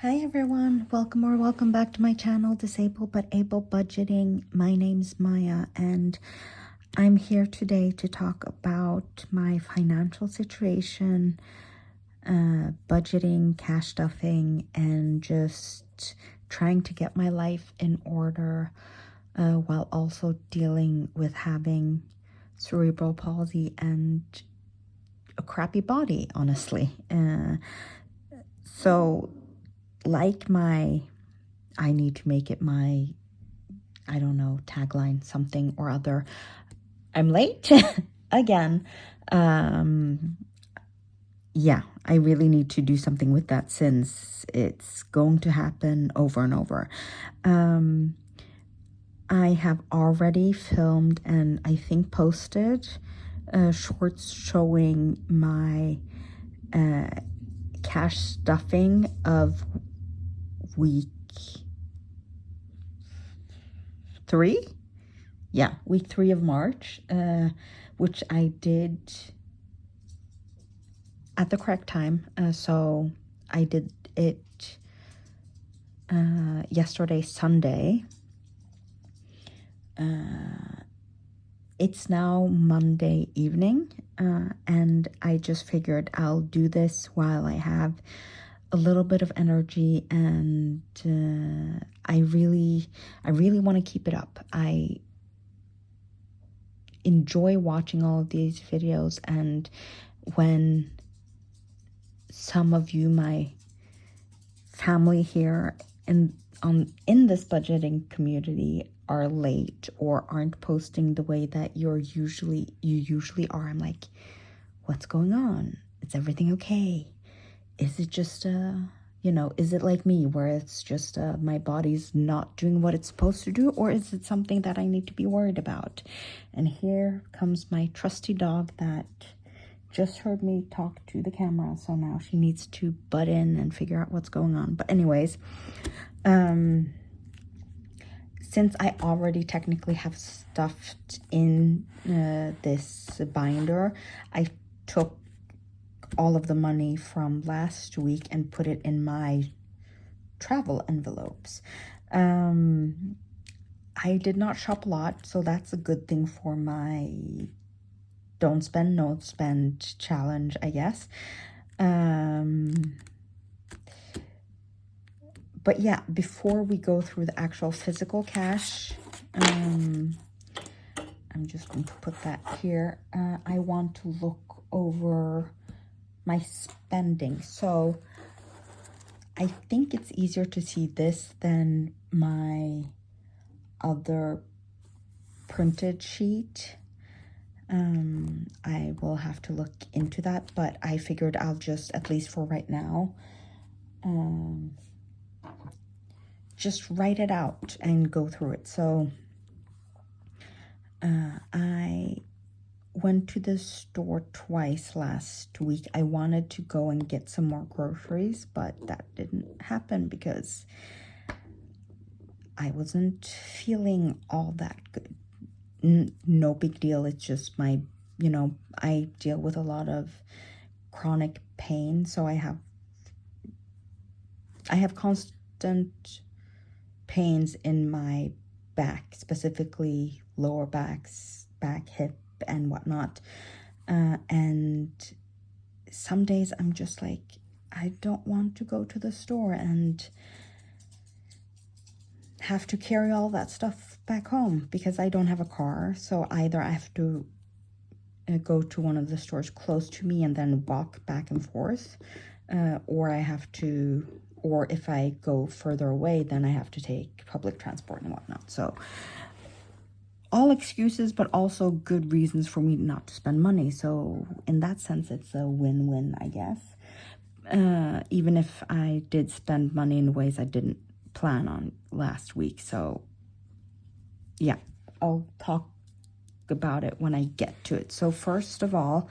Hi everyone, welcome back to my channel, Disabled But Able Budgeting. My name's Maya and I'm here today to talk about my financial situation, budgeting, cash stuffing, and just trying to get my life in order while also dealing with having cerebral palsy and a crappy body, honestly. So like I need to make it my, I don't know, tagline, something or other. I'm late again. Yeah, I really need to do something with that since it's going to happen over and over. I have already filmed and I think posted shorts showing my cash stuffing of week 3. Yeah, week 3 of March, which I did at the correct time. So I did it yesterday, Sunday. It's now Monday evening, and I just figured I'll do this while I have a little bit of energy, and I really want to keep it up. I enjoy watching all of these videos, and when some of you, my family here in this budgeting community, are late or aren't posting the way that you usually are, I'm like, what's going on? Is everything okay? Is it just is it like me where it's just my body's not doing what it's supposed to do, or is it something that I need to be worried about? And here comes my trusty dog that just heard me talk to the camera, so now she needs to butt in and figure out what's going on. But anyways, since I already technically have stuffed in this binder, I took all of the money from last week and put it in my travel envelopes. I did not shop a lot, so that's a good thing for my don't spend, no spend challenge, I guess. But yeah, before we go through the actual physical cash, I'm just going to put that here. I want to look over my spending. So I think it's easier to see this than my other printed sheet. I will have to look into that, but I figured I'll just, at least for right now, just write it out and go through it. So I went to the store twice last week. I wanted to go and get some more groceries, but that didn't happen because I wasn't feeling all that good. No big deal. It's just my, I deal with a lot of chronic pain, so I have constant pains in my back, specifically lower back, hip, and whatnot. And some days I'm just like, I don't want to go to the store and have to carry all that stuff back home because I don't have a car. So either I have to go to one of the stores close to me and then walk back and forth, or if I go further away, then I have to take public transport and whatnot. So all excuses, but also good reasons for me not to spend money. So in that sense, it's a win-win, I guess. Even if I did spend money in ways I didn't plan on last week. So yeah, I'll talk about it when I get to it. So first of all,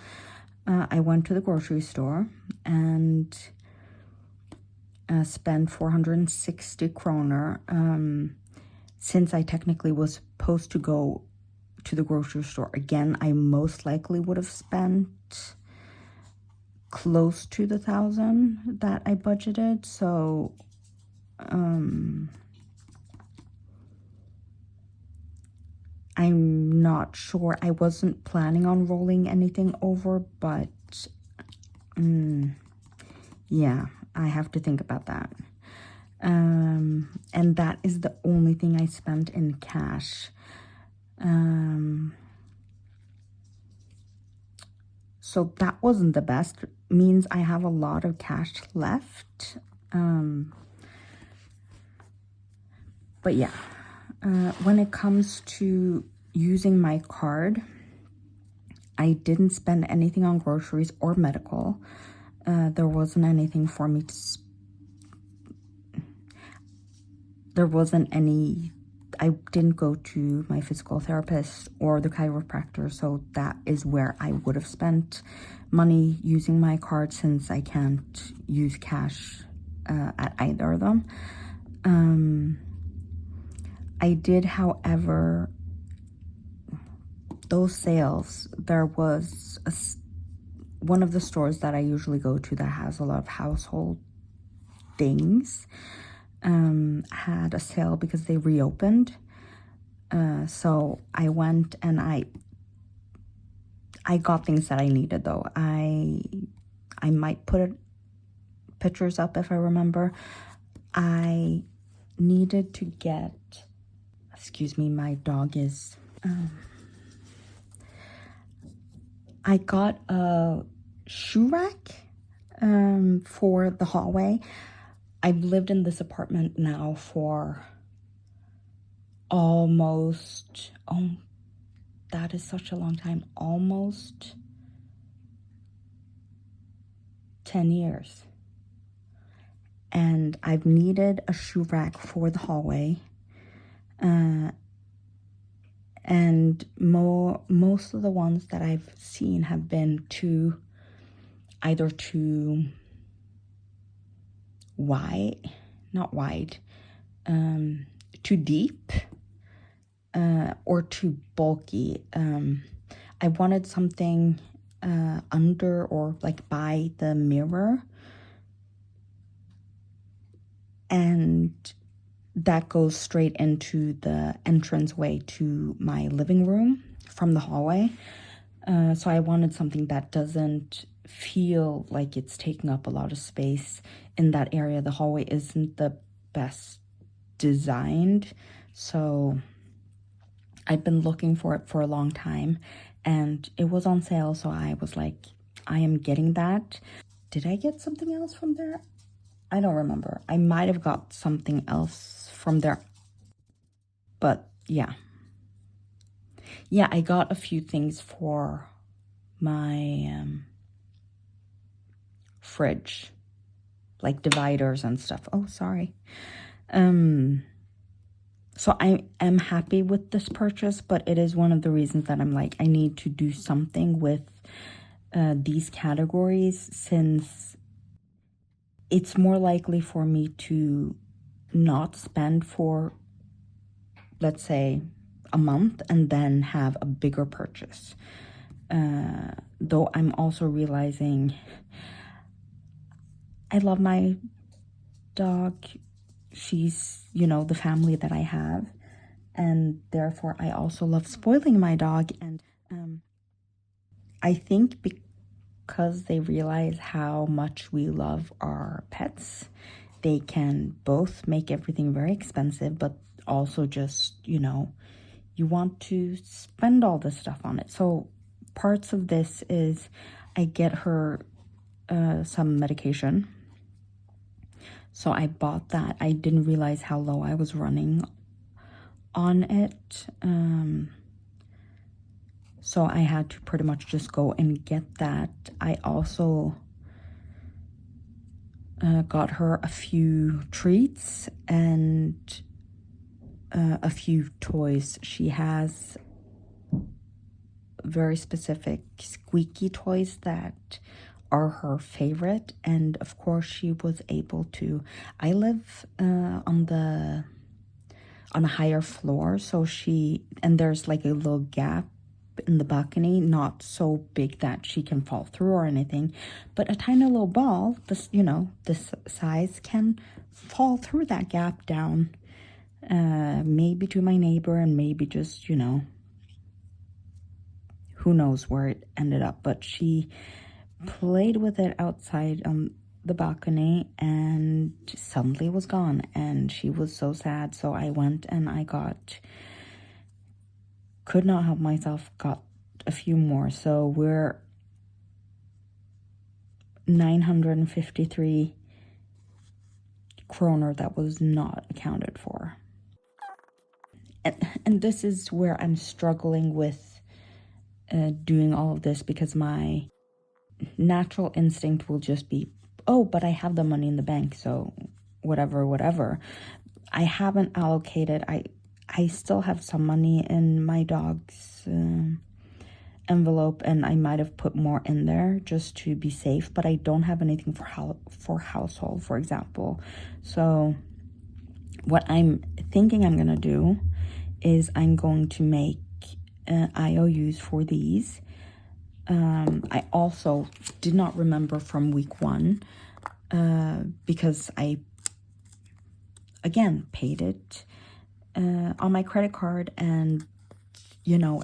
I went to the grocery store and spent 460 kroner. Since I technically was supposed to go to the grocery store again, I most likely would have spent close to the 1,000 that I budgeted. So I'm not sure. I wasn't planning on rolling anything over, but yeah, I have to think about that. And that is the only thing I spent in cash. So that wasn't the best. Means I have a lot of cash left. But yeah, when it comes to using my card, I didn't spend anything on groceries or medical. There wasn't anything for me to there wasn't any, I didn't go to my physical therapist or the chiropractor, so that is where I would have spent money using my card, since I can't use cash at either of them. I did, however, those sales, there was one of the stores that I usually go to that has a lot of household things, had a sale because they reopened. So I went and I got things that I needed, though. I might put pictures up if I remember. I needed to get, excuse me, my dog is, I got a shoe rack for the hallway. I've lived in this apartment now for almost, oh, that is such a long time, almost 10 years. And I've needed a shoe rack for the hallway. And most of the ones that I've seen have been either too wide, not wide, too deep, or too bulky. I wanted something under or like by the mirror, and that goes straight into the entranceway to my living room from the hallway. So I wanted something that doesn't feel like it's taking up a lot of space in that area. The hallway isn't the best designed, so I've been looking for it for a long time, and it was on sale, so I was like, I am getting that. Did I get something else from there? I don't remember. I might have got something else from there. But yeah. Yeah, I got a few things for my fridge. Like dividers and stuff. Oh, sorry. So I am happy with this purchase, but it is one of the reasons that I'm like, I need to do something with these categories, since it's more likely for me to not spend for, let's say, a month and then have a bigger purchase. Though I'm also realizing I love my dog. She's, the family that I have. And therefore, I also love spoiling my dog. And I think because they realize how much we love our pets, they can both make everything very expensive, but also just, you want to spend all this stuff on it. So parts of this is I get her some medication. So I bought that. I didn't realize how low I was running on it. So I had to pretty much just go and get that. I also got her a few treats and a few toys. She has very specific squeaky toys that are her favorite, and of course she was able to, I live on a higher floor, so and there's like a little gap in the balcony, not so big that she can fall through or anything, but a tiny little ball, this, you know, this size, can fall through that gap down, maybe to my neighbor, and maybe just, you know, who knows where it ended up. But she played with it outside on the balcony, and suddenly it was gone, and she was so sad. So I went and I could not help myself, got a few more. So we're 953 kroner that was not accounted for. And this is where I'm struggling with doing all of this, because my natural instinct will just be, oh, but I have the money in the bank, so whatever. I haven't allocated. I still have some money in my dog's envelope, and I might have put more in there just to be safe, but I don't have anything for household, for example. So what I'm thinking I'm gonna do is I'm going to make IOUs for these. I also did not remember from week 1 because I, again, paid it on my credit card, and, you know,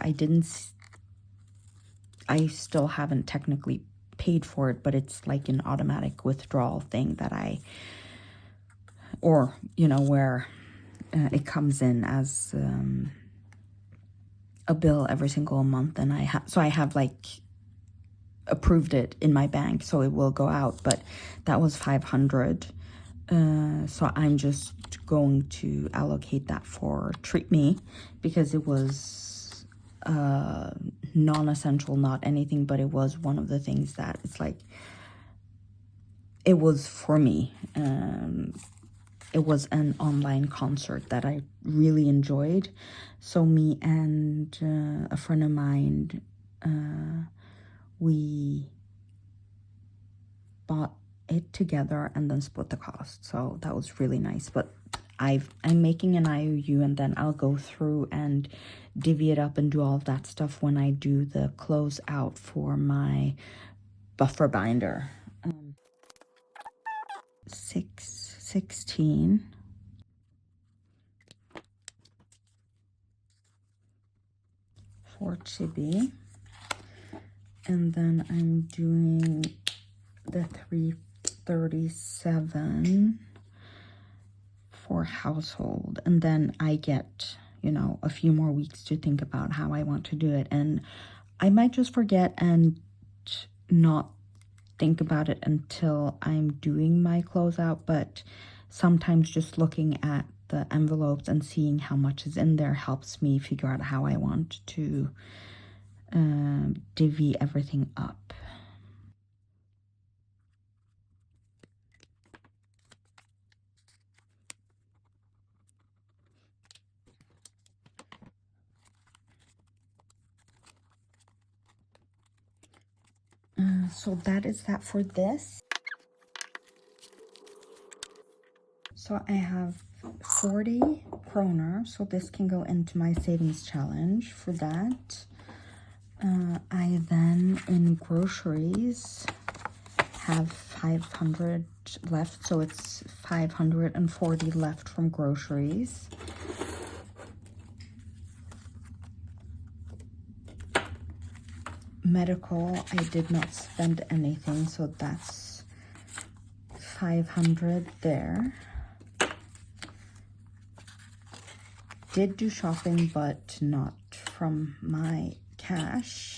I still haven't technically paid for it, but it's like an automatic withdrawal thing that or, you know, where it comes in as a bill every single month, and I have like approved it in my bank, so it will go out. But that was 500, so I'm just going to allocate that for Treat Me, because it was non-essential, not anything, but it was one of the things that it's like, it was for me. It was an online concert that I really enjoyed. So me and a friend of mine, we bought it together and then split the cost. So that was really nice. But I'm making an IOU, and then I'll go through and divvy it up and do all of that stuff when I do the close out for my buffer binder. 616 for Chibi, and then I'm doing the 337 for household, and then I get, you know, a few more weeks to think about how I want to do it, and I might just forget and not think about it until I'm doing my closeout. But sometimes just looking at the envelopes and seeing how much is in there helps me figure out how I want to divvy everything up. So that is that for this. So I have 40 kroner, so this can go into my savings challenge for that. I then, in groceries, have 500 left, so it's 540 left from groceries. Medical, I did not spend anything, so that's 500 there. Did do shopping, but not from my cash.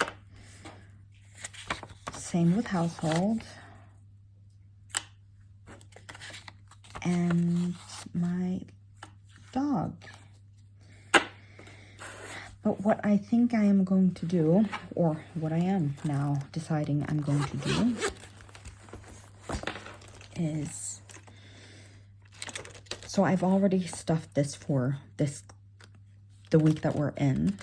Same with household. And my dog. But what I think I am going to do, or what I am now deciding I'm going to do, is, so I've already stuffed this for the week that we're in.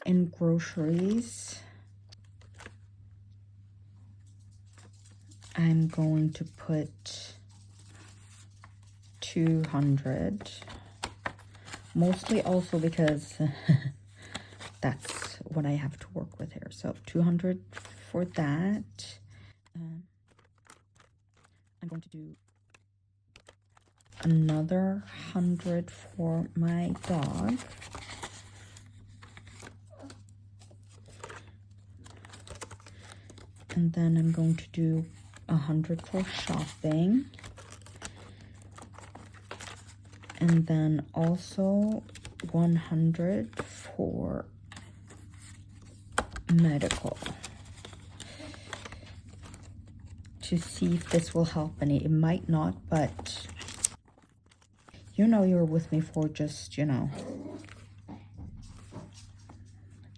In groceries, I'm going to put 200. Mostly also because that's what I have to work with here. So 200 for that. I'm going to do another 100 for my dog. And then I'm going to do 100 for shopping. And then also 100 for medical. To see if this will help any. It might not, but you know you're with me for just, you know,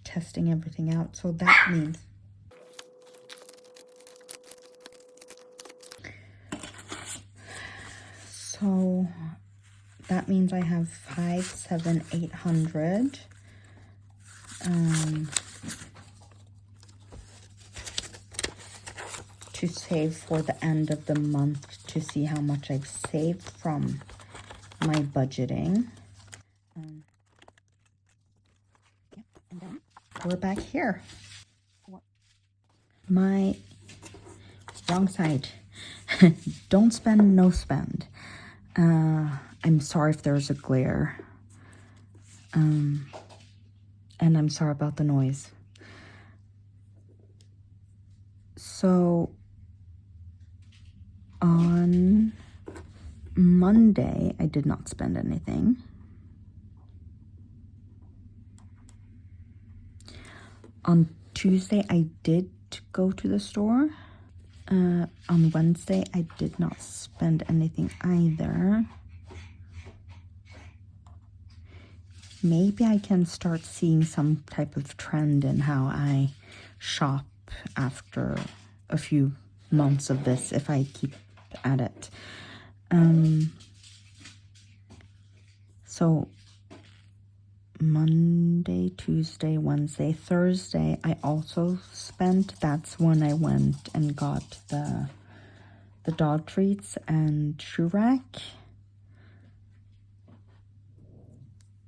testing everything out. So that means I have 5, 7, 800. To save for the end of the month to see how much I've saved from my budgeting. And then we're back here. My wrong side. Don't spend, no spend. I'm sorry if there's a glare. And I'm sorry about the noise. So on Monday, I did not spend anything. On Tuesday, I did go to the store. On Wednesday, I did not spend anything either. Maybe I can start seeing some type of trend in how I shop after a few months of this if I keep at it. So Monday, Tuesday, Wednesday, Thursday, I also spent. That's when I went and got the dog treats and shoe rack.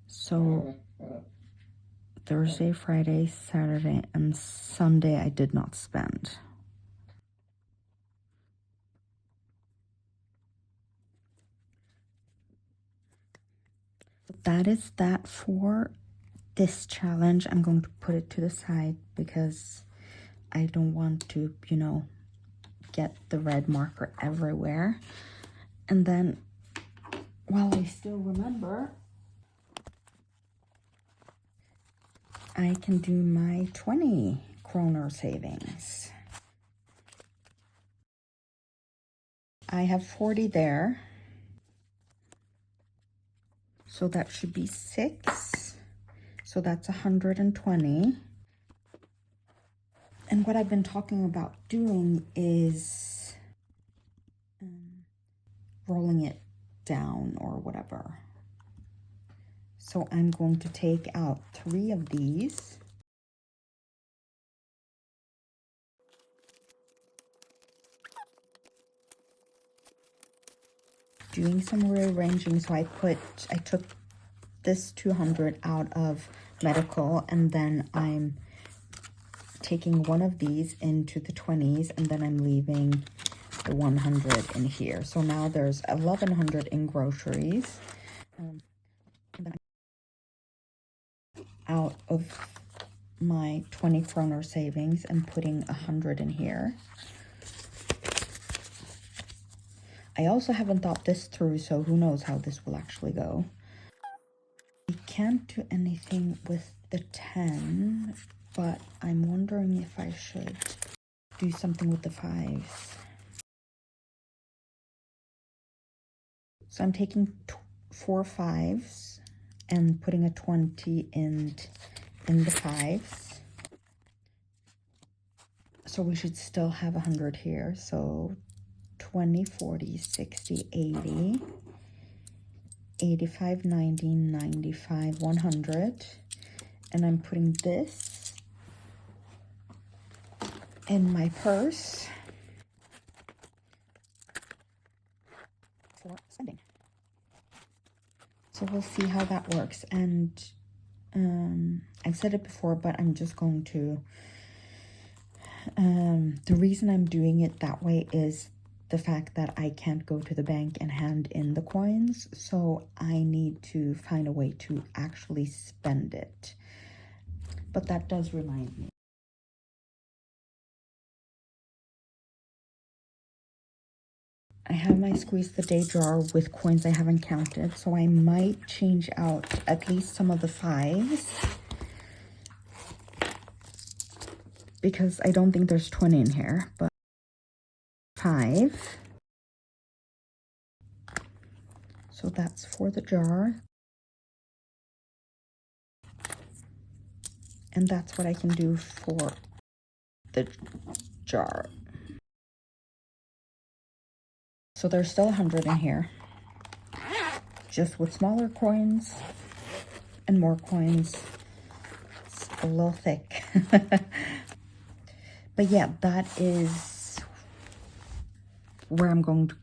So Thursday, Friday, Saturday, and Sunday I did not spend. That is that for this challenge. I'm going to put it to the side because I don't want to, you know, get the red marker everywhere. And then, while I still remember, I can do my 20 kroner savings. I have 40 there. So that should be 6. So that's 120. And what I've been talking about doing is rolling it down or whatever. So I'm going to take out 3 of these. Doing some rearranging, so I took this 200 out of medical, and then I'm taking one of these into the 20s, and then I'm leaving the 100 in here. So now there's 1100 in groceries. And then out of my 20 kroner savings and putting 100 in here. I also haven't thought this through, so who knows how this will actually go. We can't do anything with the 10, but I'm wondering if I should do something with the 5s. So I'm taking 4 5s and putting a 20 in the 5s. So we should still have 100 here. So 20, 40, 60, 80, 85, 90, 95, 100. And I'm putting this in my purse for spending. So we'll see how that works. And I've said it before, but I'm just going to, the reason I'm doing it that way is the fact that I can't go to the bank and hand in the coins. So I need to find a way to actually spend it. But that does remind me. I have my squeeze the day jar with coins I haven't counted, so I might change out at least some of the 5s, because I don't think there's 20 in here, but 5. So that's for the jar. And that's what I can do for the jar. So there's still 100 in here, just with smaller coins and more coins. It's a little thick. But yeah, that is where I'm going to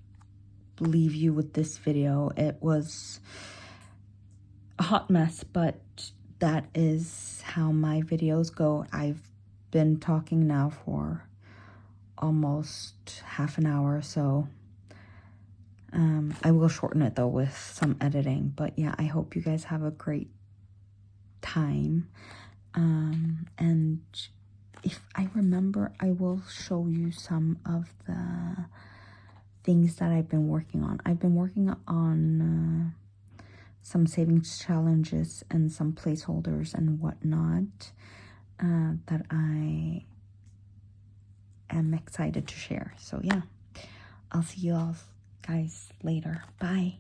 leave you with this video. It was a hot mess, but that is how my videos go. I've been talking now for almost half an hour, so I will shorten it though with some editing. But yeah, I hope you guys have a great time. And if I remember, I will show you some of the things that I've been working on. I've been working on some savings challenges and some placeholders and whatnot that I am excited to share. So yeah, I'll see you all guys later. Bye.